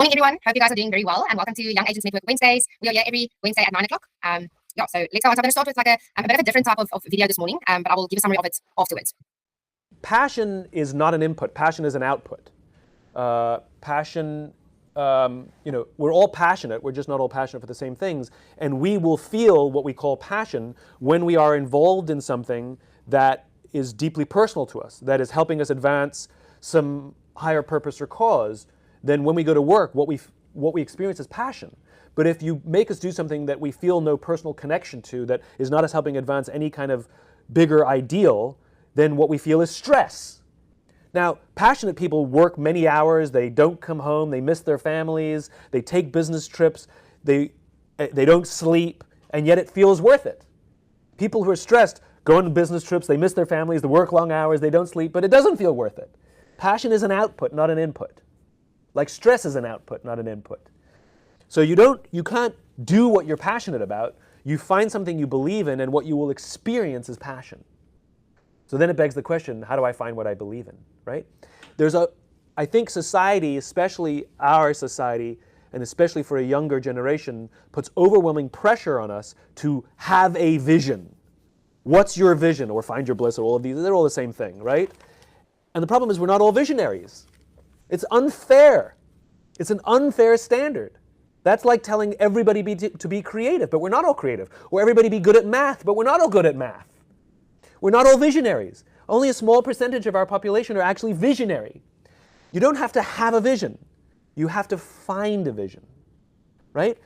Morning, everyone. Hope you guys are doing very well, and welcome to Young Agents Network Wednesdays. We are here every Wednesday at 9 o'clock. So let's go on. So I'm going to start with like a bit of a different type of video this morning, but I will give a summary of it afterwards. Passion is not an input. Passion is an output. Passion, we're all passionate. We're just not all passionate for the same things. And we will feel what we call passion when we are involved in something that is deeply personal to us, that is helping us advance some higher purpose or cause. Then when we go to work, what we experience is passion. But if you make us do something that we feel no personal connection to, that is not us helping advance any kind of bigger ideal, then what we feel is stress. Now, passionate people work many hours, they don't come home, they miss their families, they take business trips, they don't sleep, and yet it feels worth it. People who are stressed go on business trips, they miss their families, they work long hours, they don't sleep, but it doesn't feel worth it. Passion is an output, not an input. Like stress is an output, not an input. So you can't do what you're passionate about. You find something you believe in, and what you will experience is passion. So then it begs the question, how do I find what I believe in, right? I think society, especially our society, and especially for a younger generation, puts overwhelming pressure on us to have a vision. What's your vision? Or find your bliss, or all of these, they're all the same thing, right? And the problem is we're not all visionaries. It's unfair. It's an unfair standard. That's like telling everybody to be creative, but we're not all creative. Or everybody be good at math, but we're not all good at math. We're not all visionaries. Only a small percentage of our population are actually visionary. You don't have to have a vision. You have to find a vision, right?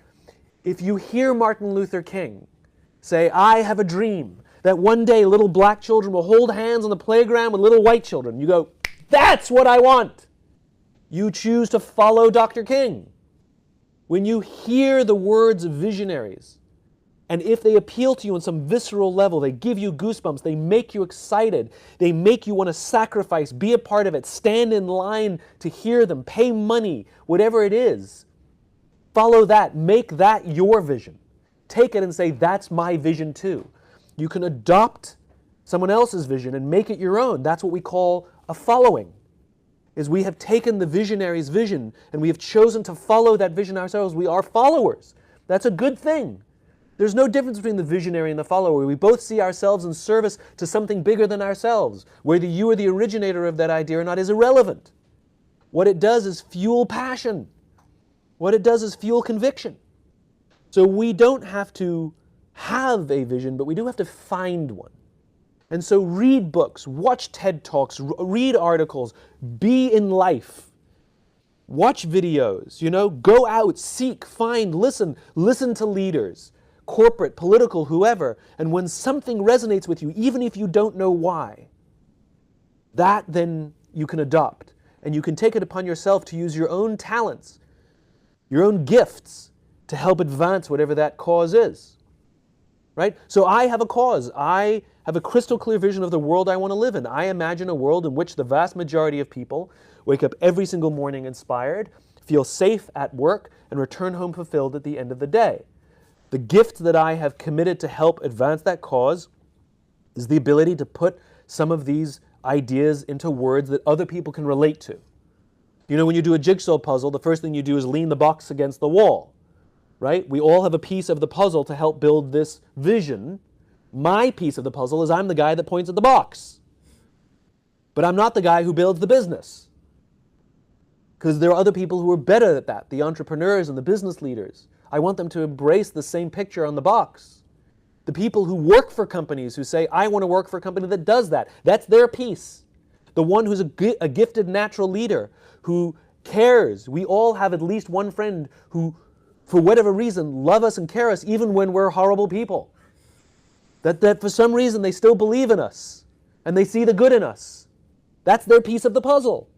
If you hear Martin Luther King say, I have a dream that one day little black children will hold hands on the playground with little white children, you go, that's what I want. You choose to follow Dr. King. When you hear the words of visionaries, and if they appeal to you on some visceral level, they give you goosebumps, they make you excited, they make you want to sacrifice, be a part of it, stand in line to hear them, pay money, whatever it is, follow that, make that your vision. Take it and say, that's my vision too. You can adopt someone else's vision and make it your own. That's what we call a following. Is we have taken the visionary's vision and we have chosen to follow that vision ourselves. We are followers. That's a good thing. There's no difference between the visionary and the follower. We both see ourselves in service to something bigger than ourselves. Whether you are the originator of that idea or not is irrelevant. What it does is fuel passion. What it does is fuel conviction. So we don't have to have a vision, but we do have to find one. And so read books, watch TED Talks, read articles, be in life, watch videos, go out, seek, find, listen to leaders, corporate, political, whoever. And when something resonates with you, even if you don't know why, that then you can adopt. And you can take it upon yourself to use your own talents, your own gifts to help advance whatever that cause is. Right? So I have a cause. I have a crystal clear vision of the world I want to live in. I imagine a world in which the vast majority of people wake up every single morning inspired, feel safe at work, and return home fulfilled at the end of the day. The gift that I have committed to help advance that cause is the ability to put some of these ideas into words that other people can relate to. When you do a jigsaw puzzle, the first thing you do is lean the box against the wall. Right? We all have a piece of the puzzle to help build this vision. My piece of the puzzle is I'm the guy that points at the box. But I'm not the guy who builds the business. Because there are other people who are better at that, the entrepreneurs and the business leaders. I want them to embrace the same picture on the box. The people who work for companies who say, I want to work for a company that does that. That's their piece. The one who's a gifted natural leader who cares. We all have at least one friend who, for whatever reason, love us and care us even when we're horrible people. That for some reason they still believe in us and they see the good in us. That's their piece of the puzzle.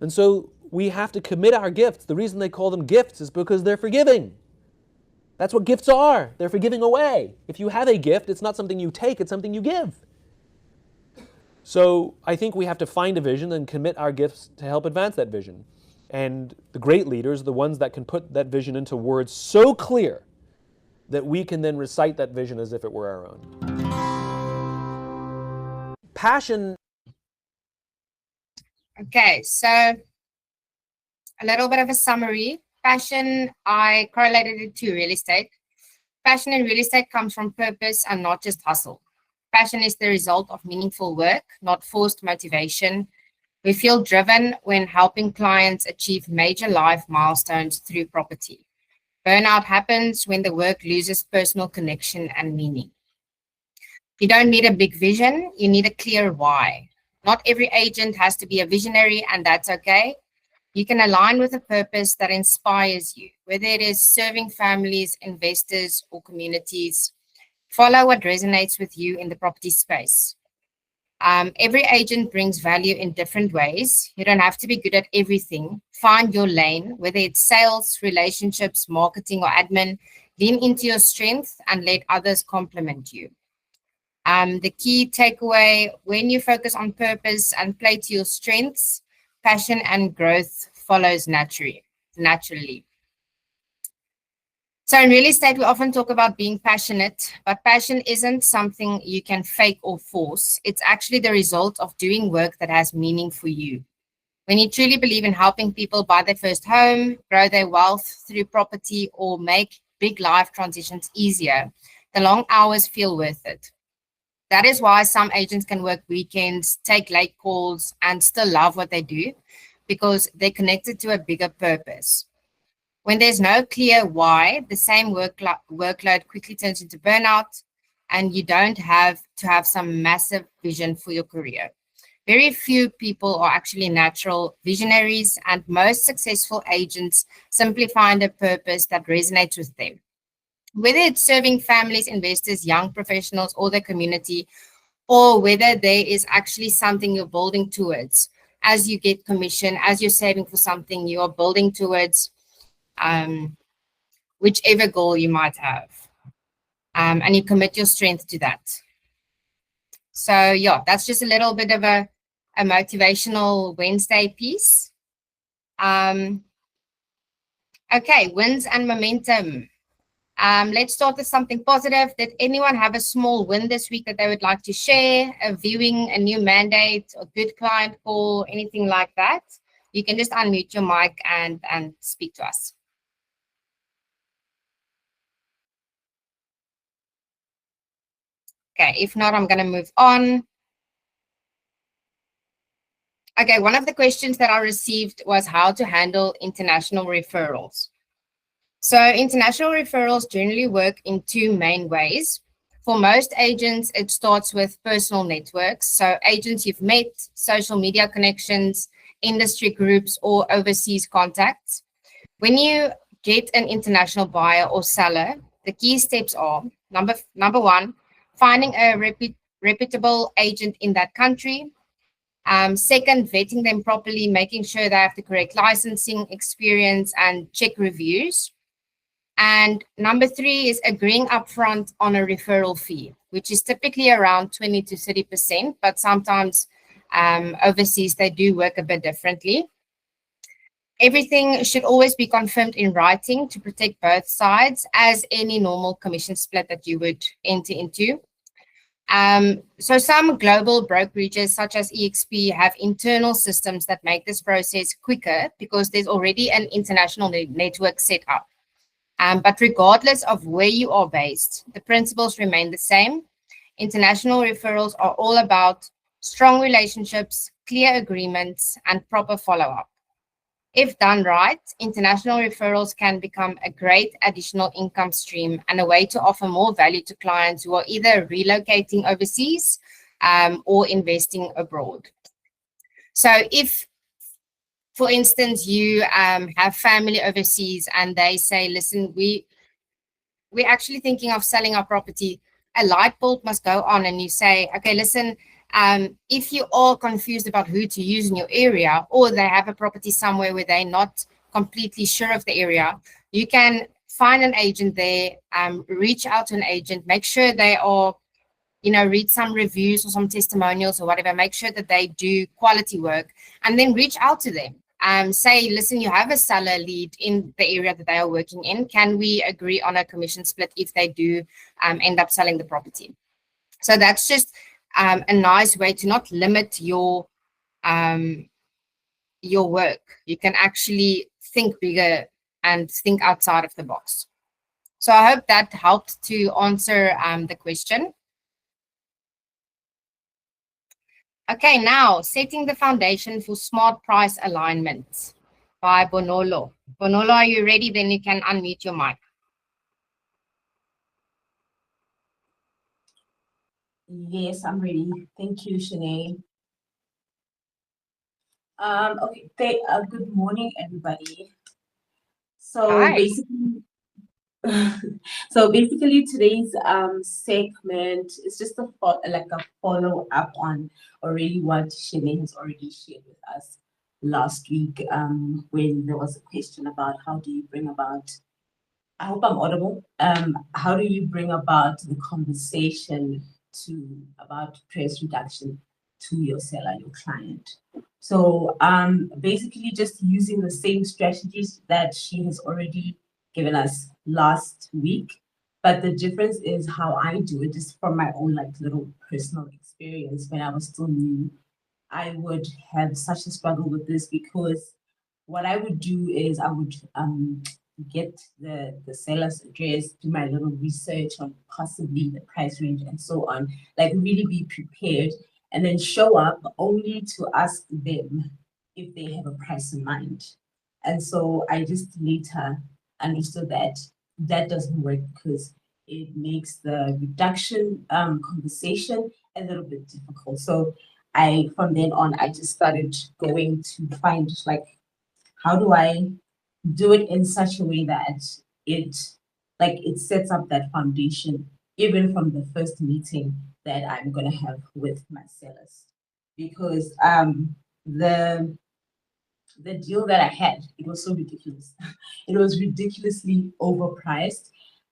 And so we have to commit our gifts. The reason they call them gifts is because they're forgiving. That's what gifts are. They're for giving away. If you have a gift, it's not something you take, it's something you give. So I think we have to find a vision and commit our gifts to help advance that vision. And the great leaders are the ones that can put that vision into words so clear that we can then recite that vision as if it were our own. Passion. Okay, so a little bit of a summary. Passion, I correlated it to real estate. Passion in real estate comes from purpose and not just hustle. Passion is the result of meaningful work, not forced motivation. We feel driven when helping clients achieve major life milestones through property. Burnout happens when the work loses personal connection and meaning. You don't need a big vision, you need a clear why. Not every agent has to be a visionary, and that's okay. You can align with a purpose that inspires you, whether it is serving families, investors, or communities. Follow what resonates with you in the property space. Every agent brings value in different ways. You don't have to be good at everything. Find your lane, whether it's sales, relationships, marketing, or admin. Lean into your strength and let others complement you. The key takeaway, when you focus on purpose and play to your strengths, passion and growth follows naturally. So in real estate, we often talk about being passionate, but passion isn't something you can fake or force. It's actually the result of doing work that has meaning for you. When you truly believe in helping people buy their first home, grow their wealth through property, or make big life transitions easier, the long hours feel worth it. That is why some agents can work weekends, take late calls, and still love what they do because they're connected to a bigger purpose. When there's no clear why, the same workload quickly turns into burnout, and you don't have to have some massive vision for your career. Very few people are actually natural visionaries, and most successful agents simply find a purpose that resonates with them. Whether it's serving families, investors, young professionals, or the community, or whether there is actually something you're building towards. As you get commission, as you're saving for something, you are building towards whichever goal you might have. And you commit your strength to that. So yeah, that's just a little bit of a motivational Wednesday piece. Okay, wins and momentum. Let's start with something positive. Did anyone have a small win this week that they would like to share? A viewing, a new mandate, a good client call, anything like that? You can just unmute your mic and speak to us. Okay, if not, I'm going to move on. Okay, one of the questions that I received was how to handle international referrals. So international referrals generally work in two main ways. For most agents, it starts with personal networks. So agents you've met, social media connections, industry groups, or overseas contacts. When you get an international buyer or seller, the key steps are number one, finding a reputable agent in that country. Second, vetting them properly, making sure they have the correct licensing, experience, and check reviews. And number three is agreeing upfront on a referral fee, which is typically around 20 to 30%, but sometimes overseas they do work a bit differently. Everything should always be confirmed in writing to protect both sides, as any normal commission split that you would enter into. So some global brokerages such as EXP have internal systems that make this process quicker because there's already an international network set up. But regardless of where you are based, the principles remain the same. International referrals are all about strong relationships, clear agreements, and proper follow-up. If done right, international referrals can become a great additional income stream and a way to offer more value to clients who are either relocating overseas or investing abroad. So if, for instance, you have family overseas and they say, listen, we're actually thinking of selling our property, a light bulb must go on, and you say, okay, listen, if you are confused about who to use in your area, or they have a property somewhere where they're not completely sure of the area, you can find an agent there, reach out to an agent, make sure they are, read some reviews or some testimonials or whatever, make sure that they do quality work, and then reach out to them. Say, listen, you have a seller lead in the area that they are working in. Can we agree on a commission split if they do end up selling the property? So that's just a nice way to not limit your work. You can actually think bigger and think outside of the box. So I hope that helped to answer the question. Okay, now setting the foundation for smart price alignment by Bonolo. Bonolo, are you ready? Then you can unmute your mic. Yes, I'm ready. Thank you, Shanae. Okay, good morning, everybody. So Hi. basically, today's segment is just like a follow up on already what Shanae has already shared with us last week. When there was a question about how do you bring about. I hope I'm audible. How do you bring about the conversation about price reduction to your seller, your client? So basically just using the same strategies that she has already given us last week. But the difference is how I do it is from my own like little personal experience. When I was still new, I would have such a struggle with this because what I would do is I would get the seller's address, do my little research on possibly the price range and so on, like really be prepared, and then show up only to ask them if they have a price in mind. And so I just later understood that that doesn't work because it makes the reduction conversation a little bit difficult. So I from then on I just started going to find like how do I do it in such a way that it it sets up that foundation even from the first meeting that I'm gonna have with my sellers. Because the deal that I had, it was so ridiculous. It was ridiculously overpriced.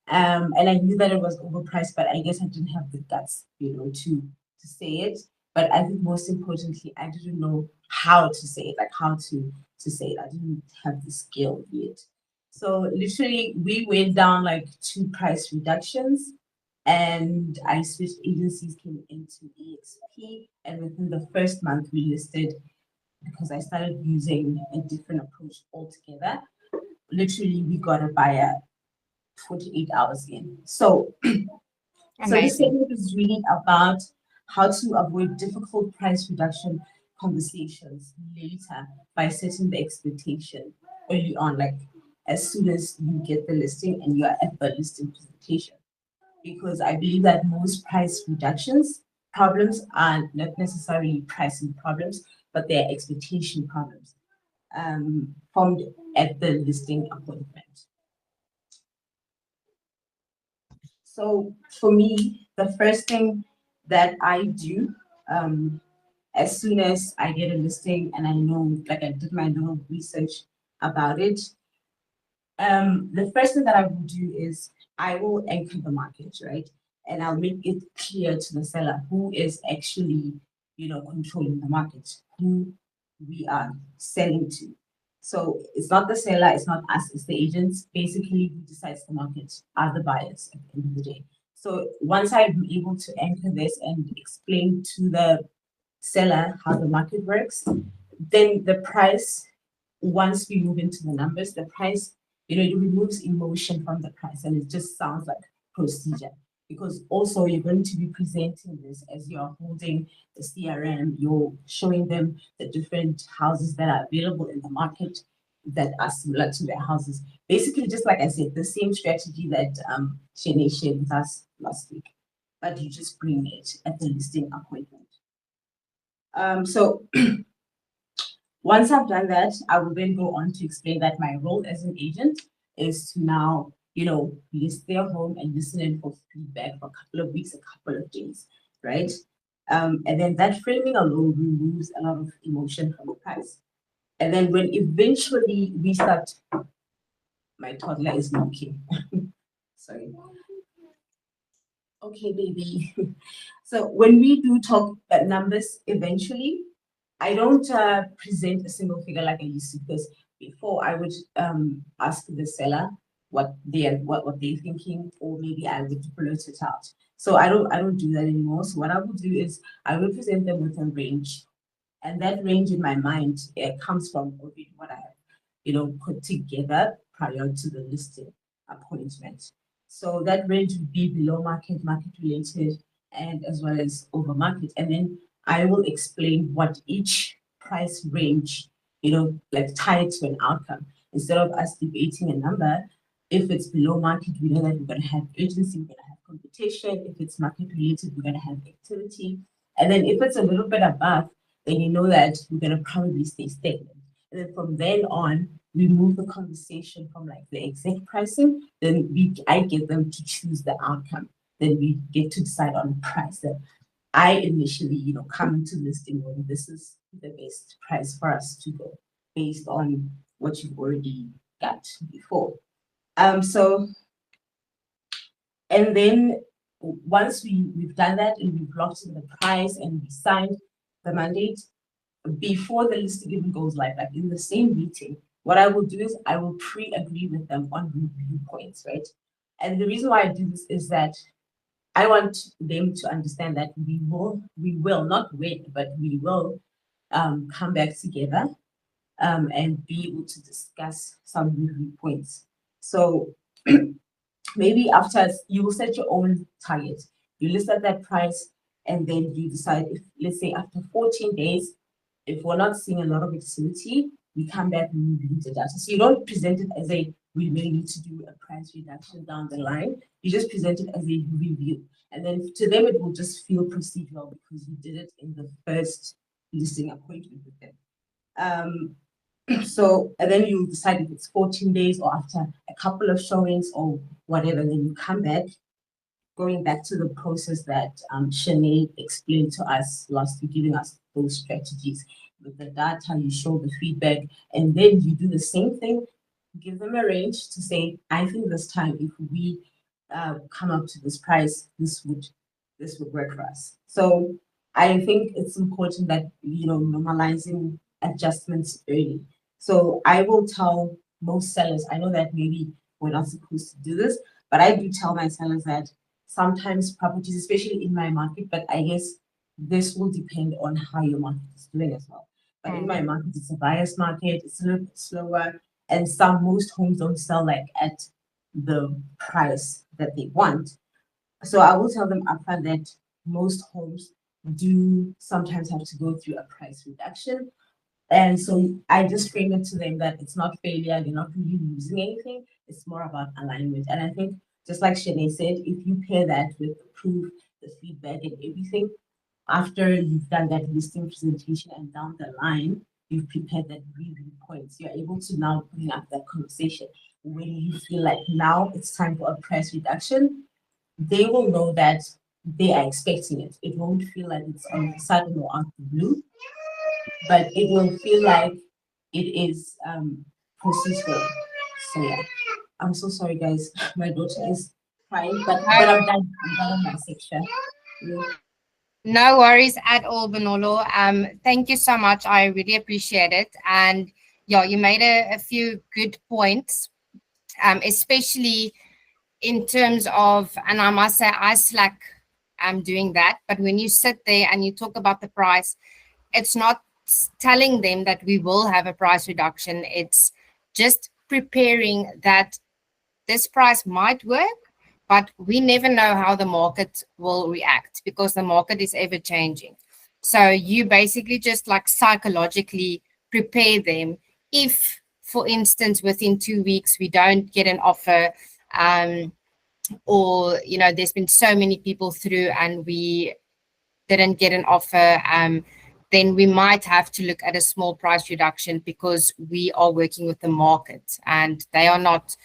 And I knew that it was overpriced, but I guess I didn't have the guts, to say it. But I think most importantly, I didn't know how to say it, like how to say it. I didn't have the skill yet. So literally, we went down like 2 price reductions, and I switched agencies, came into EXP, and within the first month, we listed because I started using a different approach altogether. Literally, we got a buyer 48 hours in. So this Amazing. segment is really about how to avoid difficult price reduction conversations later by setting the expectation early on, like as soon as you get the listing and you're at the listing presentation. Because I believe that most price reductions problems are not necessarily pricing problems, but they're expectation problems formed at the listing appointment. So for me, the first thing that I do as soon as I get a listing and I know, like I did my little research about it, the first thing that I will do is I will anchor the market, right? And I'll make it clear to the seller who is actually, controlling the market, who we are selling to. So it's not the seller, it's not us, it's the agents. Basically, who decides the market are the buyers at the end of the day. So once I'm able to anchor this and explain to the seller how the market works, then the price, once we move into the numbers, the price, it removes emotion from the price and it just sounds like procedure. Because also you're going to be presenting this as you're holding the CRM, you're showing them the different houses that are available in the market that are similar to their houses. Basically, just like I said, the same strategy that Shane shared with us last week, but you just bring it at the listing appointment. So once I've done that, I will then go on to explain that my role as an agent is to now, list their home and listen in for feedback for a couple of weeks, a couple of days, right? And then that framing alone removes a lot of emotion from the price. And then when eventually we start, my toddler is knocking. Sorry. Okay, baby. So when we do talk numbers eventually, I don't present a single figure like I used to, because before I would ask the seller what they're thinking, or maybe I would blurt it out. So I don't do that anymore. So what I will do is I will present them with a range, and that range in my mind comes from already what I have put together prior to the listing appointment. So that range would be below market, market related, and as well as over market. And then I will explain what each price range, like tied to an outcome. Instead of us debating a number, if it's below market, we know that we're going to have urgency, we're going to have competition. If it's market related, we're going to have activity. And then if it's a little bit above, then you know that we're going to probably stay stagnant. And then from then on, we move the conversation from like the exact pricing, then I get them to choose the outcome. Then we get to decide on the price that I initially, come into listing whether this is the best price for us to go based on what you've already got before. So, and then once we've done that and we've locked in the price and we signed the mandate, before the listing even goes live, like in the same meeting, what I will do is I will pre-agree with them on review points, right? And the reason why I do this is that I want them to understand that we will not wait, but we will come back together and be able to discuss some review points. So maybe after you will set your own target, you list at that price, and then you decide if, let's say, after 14 days, if we're not seeing a lot of activity, we come back and review the data. So you don't present it as a we may need to do a price reduction down the line. You just present it as a review. And then to them, it will just feel procedural because you did it in the first listing appointment with them. So, and then you decide if it's 14 days or after a couple of showings or whatever, and then you come back, going back to the process that Shanae explained to us last week, giving us those strategies. With the data, you show the feedback, and then you do the same thing, give them a range to say, I think this time if we come up to this price, this would work for us. So I think it's important that, normalizing adjustments early. So I will tell most sellers, I know that maybe we're not supposed to do this, but I do tell my sellers that sometimes properties, especially in my market, but I guess this will depend on how your market is doing as well. But in my market, it's a buyer's market, it's a little bit slower, and most homes don't sell like at the price that they want. So I will tell them upfront that most homes do sometimes have to go through a price reduction. And so I just frame it to them that it's not failure, they're not really losing anything. It's more about alignment. And I think, just like Shanae said, if you pair that with the proof, the feedback, and everything, after you've done that listing presentation and down the line, you've prepared that review points, you're able to now bring up that conversation. When you feel like now it's time for a price reduction, they will know that they are expecting it. It won't feel like it's on the sudden or out of the blue, but it will feel like it is procedural. So yeah, I'm so sorry, guys. My daughter is crying, but I'm done. I'm done on my section. Yeah. No worries at all, Benolo. Thank you so much. I really appreciate it. And yeah, you made a few good points, especially in terms of, and I must say, I slack doing that. But when you sit there and you talk about the price, it's not telling them that we will have a price reduction. It's just preparing that this price might work, but we never know how the market will react because the market is ever changing. So you basically just like psychologically prepare them if, for instance, within 2 weeks we don't get an offer, or there's been so many people through and we didn't get an offer, then we might have to look at a small price reduction because we are working with the market and they are not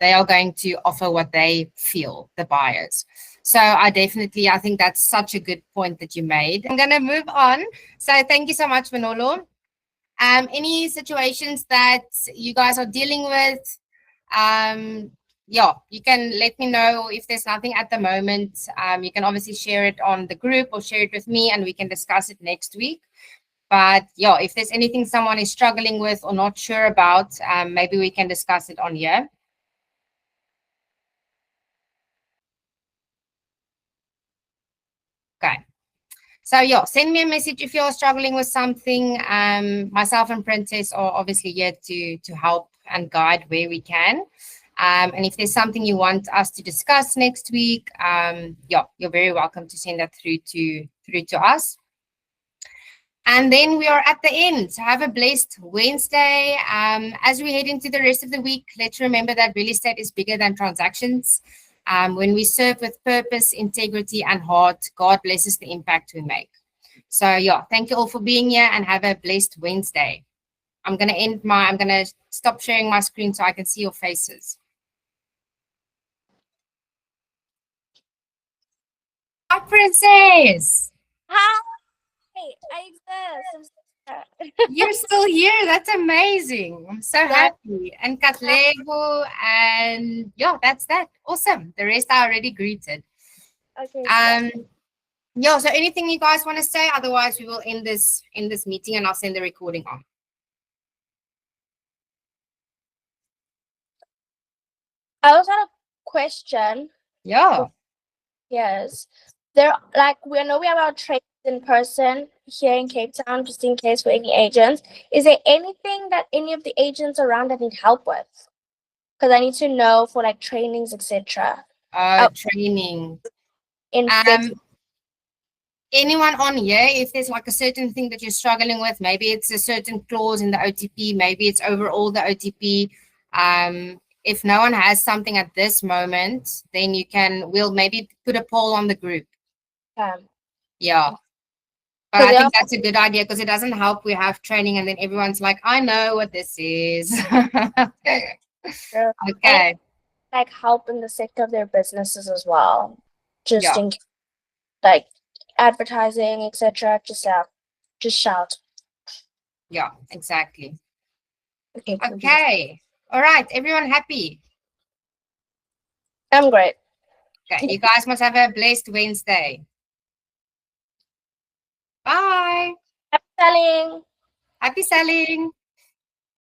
they are going to offer what they feel, the buyers. So I think that's such a good point that you made. I'm going to move on. So thank you so much, Manolo. Any situations that you guys are dealing with? You can let me know if there's nothing at the moment. You can obviously share it on the group or share it with me and we can discuss it next week. But if there's anything someone is struggling with or not sure about, maybe we can discuss it on here. Okay. So yeah, send me a message if you're struggling with something. Myself and Princess are obviously here to help and guide where we can. And if there's something you want us to discuss next week, yeah, you're very welcome to send that through to us. And then we are at the end. So have a blessed Wednesday. As we head into the rest of the week, let's remember that real estate is bigger than transactions. When we serve with purpose, integrity, and heart, God blesses the impact we make. So yeah, thank you all for being here and have a blessed Wednesday. I'm gonna stop sharing my screen so I can see your faces. Hi, Princess. Hi, I exist. You're still here. That's amazing. I'm so Yeah. happy. And Katlego, and yeah, that's that. Awesome. The rest I already greeted. Okay. Yeah, so anything you guys want to say? Otherwise, we will end this meeting and I'll send the recording on. I also had a question. Yeah. Yes. There, like, we know we have our trainings in person here in Cape Town, just in case for any agents. Is there anything that any of the agents around that need help with? Because I need to know for like trainings, etc. Training. In fit. Anyone on here, if there's like a certain thing that you're struggling with, maybe it's a certain clause in the OTP, maybe it's overall the OTP. If no one has something at this moment, then we'll maybe put a poll on the group. Yeah. But I think that's a good idea because it doesn't help we have training and then everyone's like, I know what this is. Sure. Okay. And, like help in the sector of their businesses as well. Just Yeah. in like advertising, etc. Just shout. Yeah, exactly. Okay. Okay. All right. Everyone happy? I'm great. Okay. You guys must have a blessed Wednesday. Bye. Happy selling. Happy selling.